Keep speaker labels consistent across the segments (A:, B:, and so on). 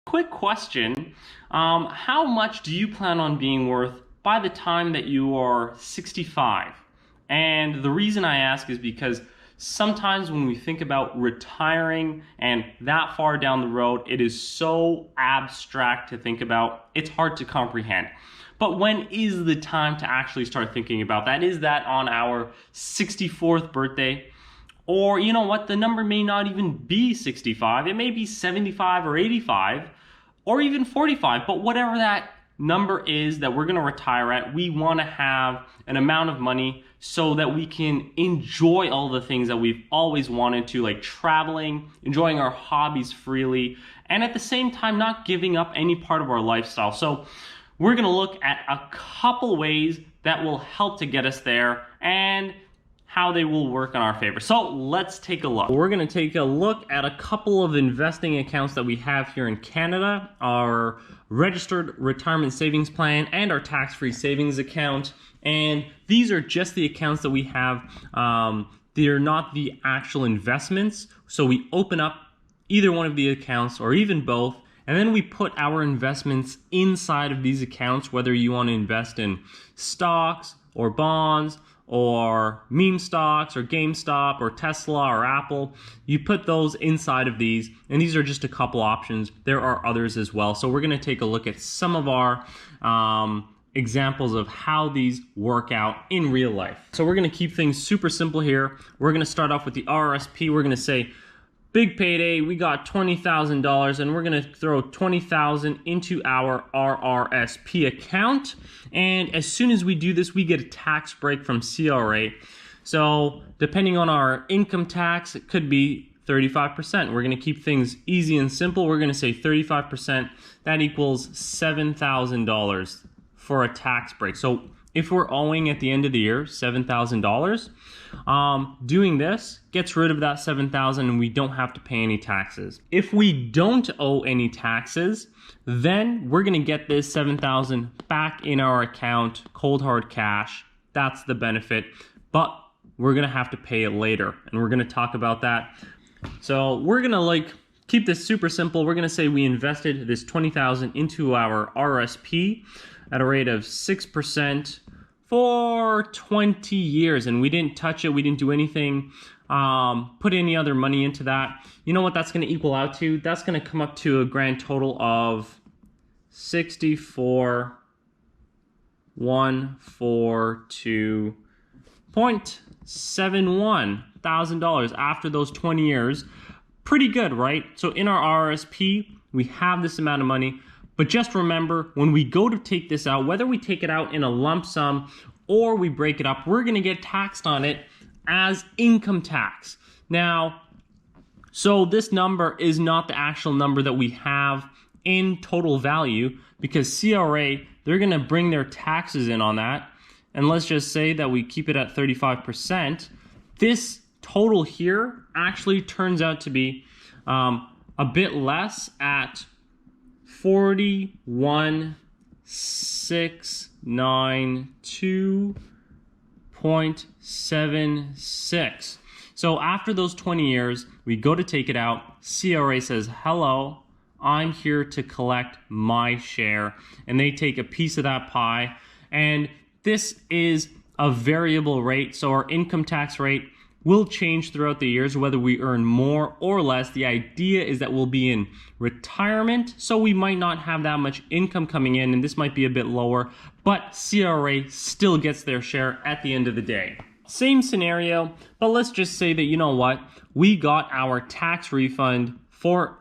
A: quick question. How much do you plan on being worth by the time that you are 65? And the reason I ask is because sometimes when we think about retiring and that far down the road, it is so abstract to think about, it's hard to comprehend. But when is the time to actually start thinking about that? Is that on our 64th birthday? Or you know what, the number may not even be 65, it may be 75 or 85, or even 45, but whatever that number is that we're gonna retire at, we wanna have an amount of money so that we can enjoy all the things that we've always wanted to, like traveling, enjoying our hobbies freely, and at the same time not giving up any part of our lifestyle. So we're gonna look at a couple ways that will help to get us there and how they will work in our favor. So let's take a look. We're gonna take a look at a couple of investing accounts that we have here in Canada, our registered retirement savings plan and our tax-free savings account. And these are just the accounts that we have. They're not the actual investments. So we open up either one of the accounts or even both, and then we put our investments inside of these accounts, whether you want to invest in stocks or bonds or meme stocks or GameStop or Tesla or Apple. You put those inside of these, and these are just a couple options. There are others as well. So we're gonna take a look at some of our examples of how these work out in real life. So we're gonna keep things super simple here. We're gonna start off with the RRSP. We're gonna say, big payday, we got $20,000 and we're gonna throw $20,000 into our RRSP account. And as soon as we do this, we get a tax break from CRA. So depending on our income tax, it could be 35%. We're gonna keep things easy and simple. We're gonna say 35%, that equals $7,000 for a tax break. So if we're owing at the end of the year $7,000, doing this gets rid of that $7,000 and we don't have to pay any taxes. If we don't owe any taxes, then we're gonna get this $7,000 back in our account, cold hard cash. That's the benefit, but we're gonna have to pay it later, and we're gonna talk about that. So we're gonna keep this super simple. We're gonna say we invested this $20,000 into our RSP at a rate of 6% for 20 years, and we didn't touch it, we didn't do anything, put any other money into that. You know what that's gonna equal out to? That's gonna come up to a grand total of $64,142.71 after those 20 years. Pretty good, right? So in our RRSP, we have this amount of money. But just remember, when we go to take this out, whether we take it out in a lump sum or we break it up, we're gonna get taxed on it as income tax. Now, so this number is not the actual number that we have in total value, because CRA, they're gonna bring their taxes in on that. And let's just say that we keep it at 35%. This total here actually turns out to be a bit less at 41,692.76. So after those 20 years, we go to take it out. CRA says, hello, I'm here to collect my share. And they take a piece of that pie. And this is a variable rate. So our income tax rate will change throughout the years, whether we earn more or less. The idea is that we'll be in retirement, so we might not have that much income coming in, and this might be a bit lower, but CRA still gets their share at the end of the day. Same scenario, but let's just say that, you know what, we got our tax refund for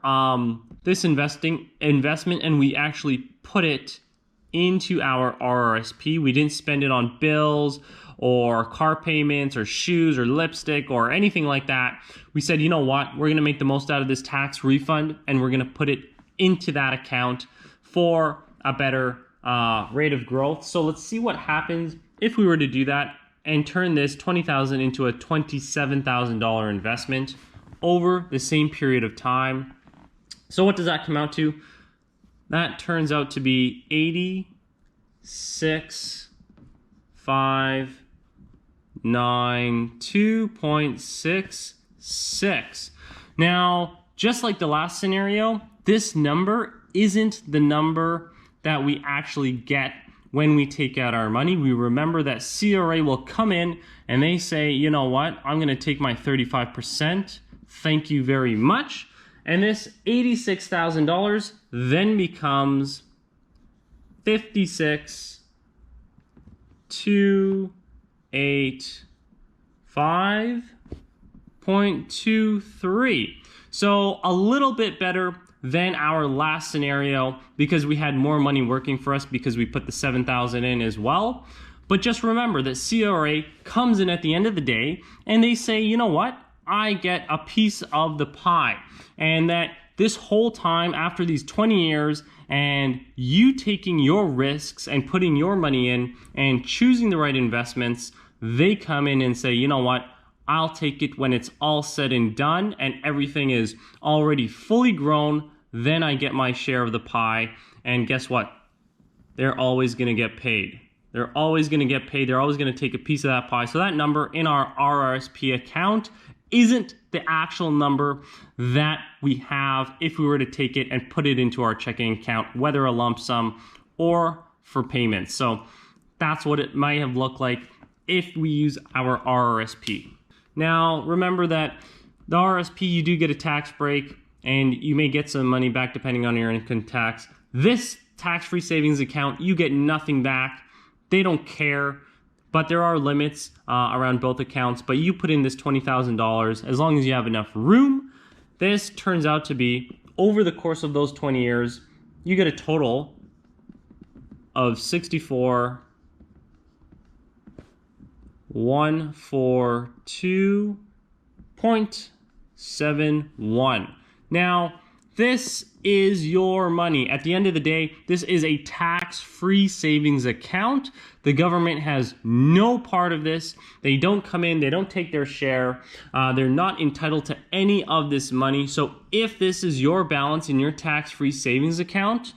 A: this investment, and we actually put it into our RRSP. We didn't spend it on bills or car payments or shoes or lipstick or anything like that. We said, you know what, we're gonna make the most out of this tax refund and we're gonna put it into that account for a better rate of growth. So let's see what happens if we were to do that and turn this $20,000 into a $27,000 investment over the same period of time. So what does that come out to? That turns out to be 86,592.66. Now, just like the last scenario, this number isn't the number that we actually get when we take out our money. We remember that CRA will come in and they say, you know what, I'm going to take my 35%. Thank you very much. And this $86,000 then becomes 56,285.23. So a little bit better than our last scenario because we had more money working for us because we put the 7,000 in as well. But just remember that CRA comes in at the end of the day and they say, you know what? I get a piece of the pie. And that this whole time after these 20 years and you taking your risks and putting your money in and choosing the right investments, they come in and say, you know what? I'll take it when it's all said and done and everything is already fully grown. Then I get my share of the pie. And guess what? They're always going to get paid. They're always going to get paid. They're always going to take a piece of that pie. So that number in our RRSP account isn't the actual number that we have if we were to take it and put it into our checking account, whether a lump sum or for payments. So that's what it might have looked like if we use our RRSP. Now, remember that the RRSP, you do get a tax break and you may get some money back depending on your income tax. This tax-free savings account, you get nothing back. They don't care. But there are limits around both accounts. But you put in this $20,000 as long as you have enough room. This turns out to be, over the course of those 20 years, you get a total of $64,142.71. Now, this is your money. At the end of the day, this is a tax-free savings account. The government has no part of this. They don't come in, they don't take their share. They're not entitled to any of this money. So if this is your balance in your tax-free savings account,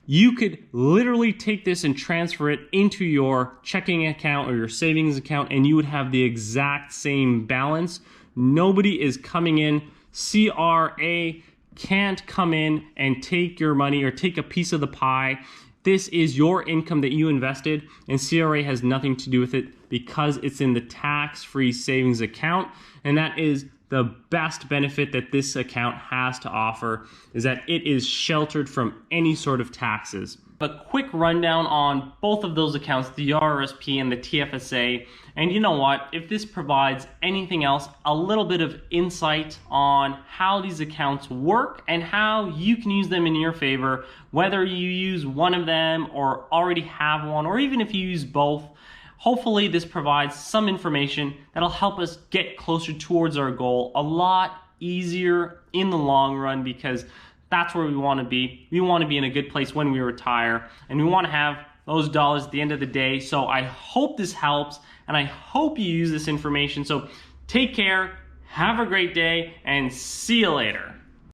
A: you could literally take this and transfer it into your checking account or your savings account, and you would have the exact same balance. Nobody is coming in. CRA can't come in and take your money or take a piece of the pie. This is your income that you invested, and CRA has nothing to do with it because it's in the tax-free savings account. And that is the best benefit that this account has to offer, is that it is sheltered from any sort of taxes. A quick rundown on both of those accounts, the RRSP and the TFSA. And you know what, if this provides anything else, a little bit of insight on how these accounts work and how you can use them in your favor, whether you use one of them or already have one, or even if you use both, hopefully this provides some information that'll help us get closer towards our goal a lot easier in the long run, because that's where we want to be. We want to be in a good place when we retire, and we want to have those dollars at the end of the day. So I hope this helps, and I hope you use this information. So take care, have a great day, and see you later.